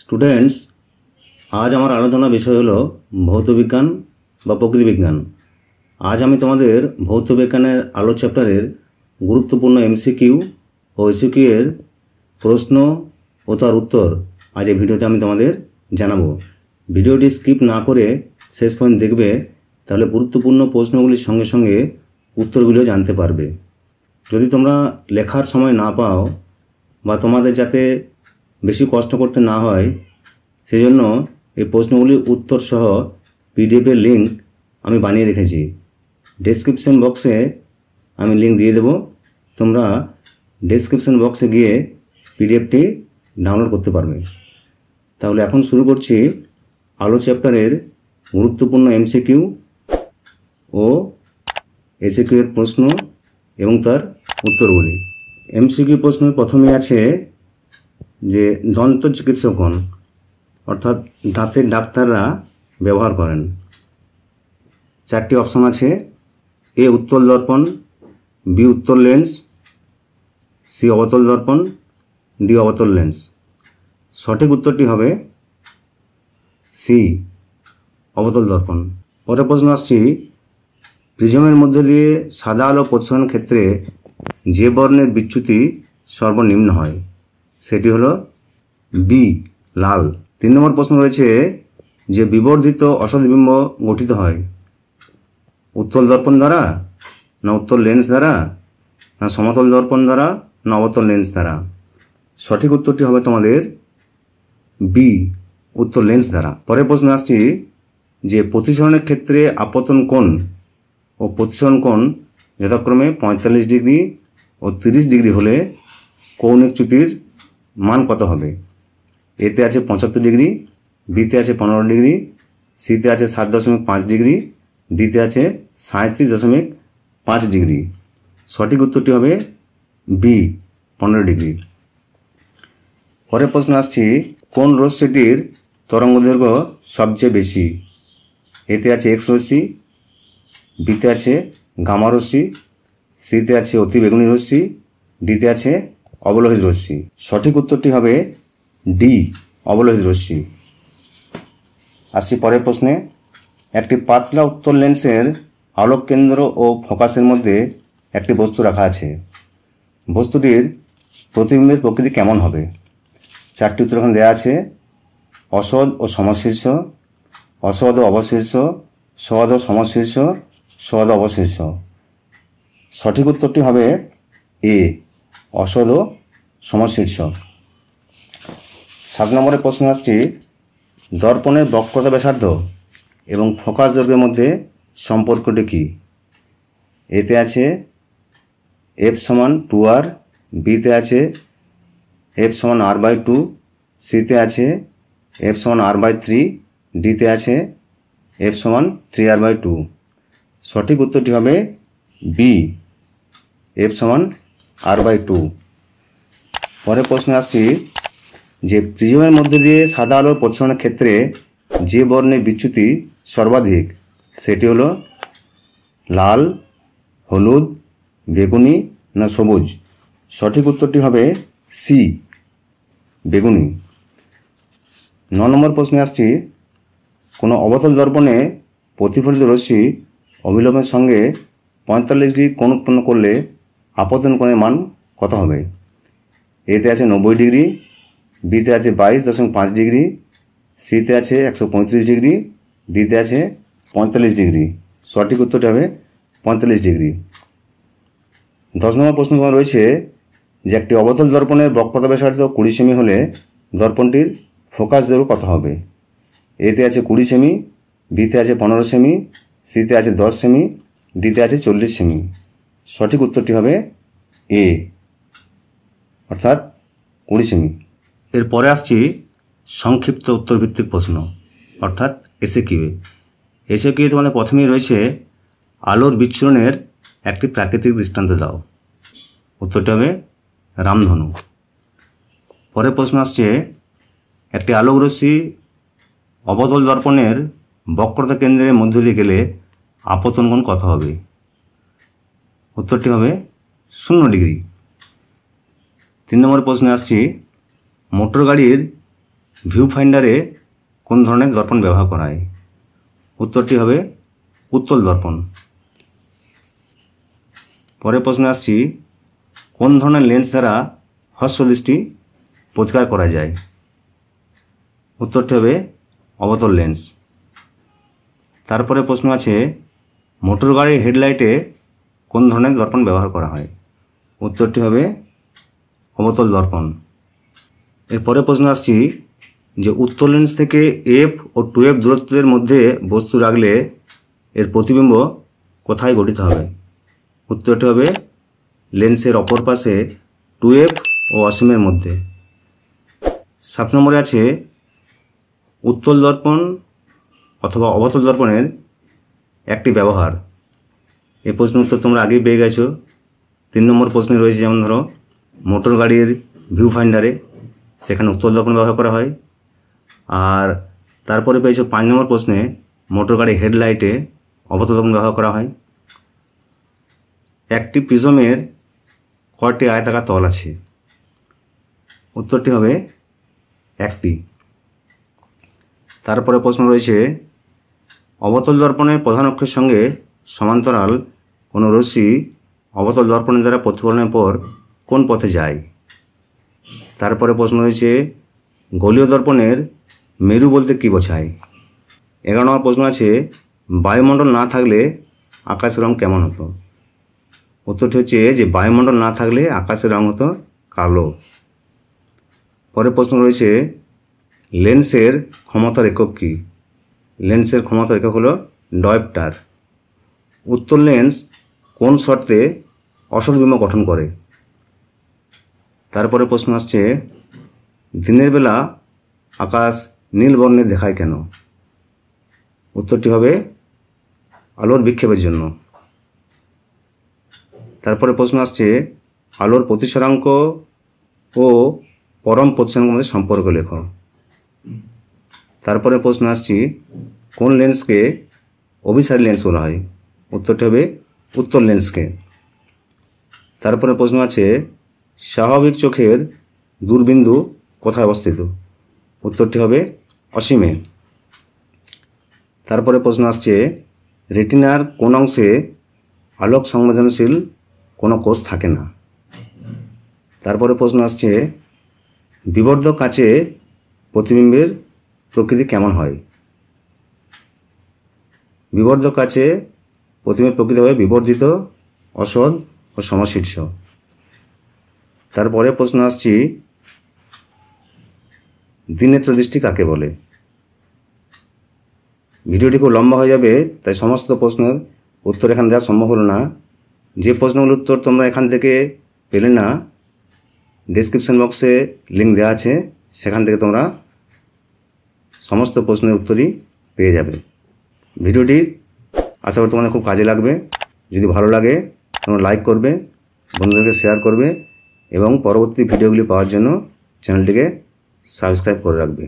Students, আজ আমার আলোচনা বিষয় হলো ভৌতবিজ্ঞান বা প্রকৃতিবিজ্ঞান। আজ আমি তোমাদের ভৌতবিজ্ঞানের আলো চ্যাপ্টারের গুরুত্বপূর্ণ এমসিকিউ ও এসিকিউ এর প্রশ্ন ও তার উত্তর আজ এই ভিডিওতে আমি তোমাদের জানাবো। ভিডিওটি স্কিপ না করে শেষ পর্যন্ত দেখবে, তাহলে গুরুত্বপূর্ণ প্রশ্নগুলির সঙ্গে সঙ্গে উত্তরগুলিও জানতে পারবে। যদি তোমরা লেখার সময় না পাও বা তোমাদের যাতে বেশি কষ্ট করতে না হয়, সেজন্য এই প্রশ্নগুলির উত্তর সহ পিডিএফের লিঙ্ক আমি বানিয়ে রেখেছি। ডেসক্রিপশন বক্সে আমি লিঙ্ক দিয়ে দেব, তোমরা ডেসক্রিপশন বক্সে গিয়ে পিডিএফটি ডাউনলোড করতে পারবে। তাহলে এখন শুরু করছি আলো চ্যাপ্টারের গুরুত্বপূর্ণ এমসিকিউ ও এসিকিউ এর প্রশ্ন এবং তার উত্তরগুলি। এমসিকিউ প্রশ্ন প্রথমে আছে যে দন্ত চিকিৎসকগণ অর্থাৎ দাঁতের ডাক্তাররা ব্যবহার করেন। চারটি অপশন আছে: এ উত্তল দর্পণ, বি উত্তল লেন্স, সি অবতল দর্পণ, ডি অবতল লেন্স। সঠিক উত্তরটি হবে সি অবতল দর্পণ। পরের প্রশ্ন আসছি, প্রিজমের মধ্যে দিয়ে সাদা আলো প্রতিসরণের ক্ষেত্রে যে বর্ণের বিচ্যুতি সর্বনিম্ন হয়, সেটি হলো বি লাল। 3 নম্বর প্রশ্ন রয়েছে, যে বিবর্ধিত অসৎবিম্ব গঠিত হয় উত্তল দর্পণ দ্বারা, না উত্তল লেন্স দ্বারা, না সমতল দর্পণ দ্বারা, না অবতল লেন্স দ্বারা। সঠিক উত্তরটি হবে তোমাদের বি উত্তল লেন্স দ্বারা। পরের প্রশ্ন আসছি, যে প্রতিসরণের ক্ষেত্রে আপতন কোণ ও প্রতিসরণ কোণ যথাক্রমে 45 ডিগ্রি ও 30 ডিগ্রি হলে কৌণিক চ্যুতির মান কত হবে? এতে আছে 75 ডিগ্রি, বিতে আছে 15 ডিগ্রি, সিতে আছে 7.5 ডিগ্রি, ডিতে আছে 37.5 ডিগ্রি। সঠিক উত্তরটি হবে বি 15 ডিগ্রি। পরের প্রশ্ন আসছি, কোন রশ্মিটির তরঙ্গদৈর্ঘ্য সবচেয়ে বেশি? এতে আছে এক্স রশ্মি, বিতে আছে গামা রশ্মি, সিতে আছে অতিবেগুনি রশ্মি, ডিতে আছে অবলোহিত রশ্মি। সঠিক উত্তরটি হবে ডি অবলোহিত রশ্মি। আসছি পরের প্রশ্নে, একটি পাতলা উত্তল লেন্সের আলোক কেন্দ্র ও ফোকাসের মধ্যে একটি বস্তু রাখা আছে। বস্তুটির প্রতিবিম্বের প্রকৃতি কেমন হবে? চারটি উত্তর এখানে দেওয়া আছে: অসৎ ও সমশীর্ষ, অসৎ ও অবশীর্ষ, সৎ ও সমশীর্ষ, সৎ ও অবশীর্ষ। সঠিক উত্তরটি হবে এ অসৎ ও সমশীর্ষ। 7 নম্বরের প্রশ্ন আসছি, দর্পণের বক্রতা ব্যাসার্ধ এবং ফোকাস দৈর্ঘ্যের মধ্যে সম্পর্কটি কী? এতে আছে এফ সমান 2r, বিতে আছে এফ সমান r/2, সিতে আছে এফ সমান r/3, ডিতে আছে এফ সমান 3r/2। সঠিক উত্তরটি হবে বি এফ সমান r/2। পরের প্রশ্নে আসছি, যে প্রিজমের মধ্যে দিয়ে সাদা আলোর প্রতিসরণের ক্ষেত্রে যে বর্ণের বিচ্যুতি সর্বাধিক, সেটি হলো লাল, হলুদ, বেগুনি, না সবুজ। সঠিক উত্তরটি হবে সি বেগুনি। 9 নম্বর প্রশ্নে আসছি, কোনো অবতল দর্পণে প্রতিফলিত রশ্মি অভিলম্বের সঙ্গে 45 ডিগ্রি কোণ উৎপন্ন করলে আপতন কোণের মান কত হবে? এতে আছে 90 ডিগ্রি, বিতে আছে 22.5 ডিগ্রি, সিতে আছে 135 ডিগ্রি, ডিতে আছে 45 ডিগ্রি। সঠিক উত্তরটি হবে 45 ডিগ্রি। 10 নম্বর প্রশ্ন রয়েছে, যে একটি অবতল দর্পণের বক্রতা ব্যাসার্ধ 20 সেমি হলে দর্পণটির ফোকাস দৈর্ঘ্য কত হবে? এতে আছে 20 সেমি, বিতে আছে 15 সেমি, সিতে আছে 10 সেমি, ডিতে আছে 40 সেমি। সঠিক উত্তরটি হবে এ অর্থাৎ 20 সেমি। এরপরে আসছি সংক্ষিপ্ত উত্তরভিত্তিক প্রশ্ন অর্থাৎ এসিকিউ। এসিকিউ তোমাদের প্রথমেই রয়েছে, আলোর বিচ্ছুরণের একটি প্রাকৃতিক দৃষ্টান্ত দাও। উত্তরটি হবে রামধনু। পরের প্রশ্ন আসছে, একটি আলোক রশ্মি অবতল দর্পণের বক্রতা কেন্দ্রের মধ্য দিয়ে গেলে আপতন কোণ কত হবে? উত্তরটি হবে 0 ডিগ্রি। 3 নম্বর প্রশ্নে আসছি, মোটর গাড়ির ভিউ ফাইন্ডারে কোন ধরনের দর্পণ ব্যবহার করা হয়? উত্তরটি হবে উত্তল দর্পণ। পরের প্রশ্নে আসছি, কোন ধরনের লেন্স দ্বারা হ্রস্ব দৃষ্টি প্রতিকার করা যায়? উত্তরটি হবে অবতল লেন্স। তারপরে প্রশ্ন আছে, মোটর গাড়ির হেডলাইটে কোন ধরনের দর্পণ ব্যবহার করা হয়? উত্তরটি হবে অবতল দর্পণ। এরপরে প্রশ্ন আসছি যে উত্তল লেন্স থেকে f ও 2f দূরত্বের মধ্যে বস্তু রাখলে এর প্রতিবিম্ব কোথায় গঠিত হবে? উত্তরটি হবে লেন্সের অপর পাশে 2f ও অসীমের মধ্যে। 7 নম্বরে আছে উত্তল দর্পণ অথবা অবতল দর্পণের একটি ব্যবহার। এই প্রশ্নের উত্তর তোমরা আগেই পেয়ে গেছো। 3 নম্বর প্রশ্নে রয়েছে, যেমন ধরো মোটর গাড়ির ভিউ ফাইন্ডারে, সেখানে উত্তল দর্পণ ব্যবহার করা হয়। আর তারপরে পেয়েছো 5 নম্বর প্রশ্নে মোটর গাড়ির হেডলাইটে অবতল দর্পণ ব্যবহার করা হয়। একটি প্রিজমের কয়টি আয়তাকার তল আছে? উত্তরটি হবে একটি। তারপরে প্রশ্ন রয়েছে, অবতল দর্পণের প্রধান অক্ষের সঙ্গে সমান্তরাল কোনো রশ্মি অবতল দর্পণের দ্বারা প্রতিফলনের পর কোন পথে যায়? তারপরে প্রশ্ন রয়েছে, গোলীয় দর্পণের মেরু বলতে কী বোঝায়? 11 নম্বর প্রশ্ন আছে, বায়ুমণ্ডল না থাকলে আকাশের রং কেমন হতো? উত্তরটি হচ্ছে যে বায়ুমণ্ডল না থাকলে আকাশের রং হতো কালো। পরের প্রশ্ন রয়েছে, লেন্সের ক্ষমতার একক কী? লেন্সের ক্ষমতার একক হলো ডয়প্টার। উত্তল লেন্স কোন শর্তে অসৎ বিম্ব গঠন করে? তারপরে প্রশ্ন আসছে, দিনের বেলা আকাশ নীল বর্ণের দেখায় কেন? উত্তরটি হবে আলোর বিক্ষেপের জন্য। তারপরে প্রশ্ন আসছে, আলোর প্রতিসরাঙ্ক ও পরম প্রতিসরাঙ্কের মধ্যে সম্পর্ক লেখো। তারপরে প্রশ্ন আসছি, কোন লেন্সকে অভিসারী লেন্স বলা হয়? উত্তরটি হবে উত্তল লেন্সকে। তারপরে প্রশ্ন আছে, স্বাভাবিক চোখের দূরবিন্দু কোথায় অবস্থিত? উত্তরটি হবে অসীমে। তারপরে প্রশ্ন আসছে, রেটিনার কোন অংশে আলোক সংবেদনশীল কোনো কোষ থাকে না? তারপরে প্রশ্ন আসছে, বিবর্ধক কাচে প্রতিবিম্বের প্রকৃতি কেমন হয়? বিবর্ধক কাচে প্রতিবিম্বের প্রকৃতি হবে বিবর্ধিত, অসৎ ও সমশীর্ষ। তারপরে প্রশ্ন আসছি, দ্বিনেত্র দৃষ্টি কাকে বলে? ভিডিওটি খুব লম্বা হয়ে যাবে, তাই সমস্ত প্রশ্নের উত্তর এখানে দেওয়া সম্ভব হলো না। যে প্রশ্নগুলোর উত্তর তোমরা এখান থেকে পেলে না, ডেসক্রিপশন বক্সে লিঙ্ক দেওয়া আছে, সেখান থেকে তোমরা সমস্ত প্রশ্নের উত্তরই পেয়ে যাবে। ভিডিওটি আশা করি তোমাদের খুব কাজে লাগবে। যদি ভালো লাগে তোমরা লাইক করবে, বন্ধুদেরকে শেয়ার করবে এবং পরবর্তী ভিডিওগুলি পাওয়ার জন্য চ্যানেলটিকে সাবস্ক্রাইব করে রাখবে।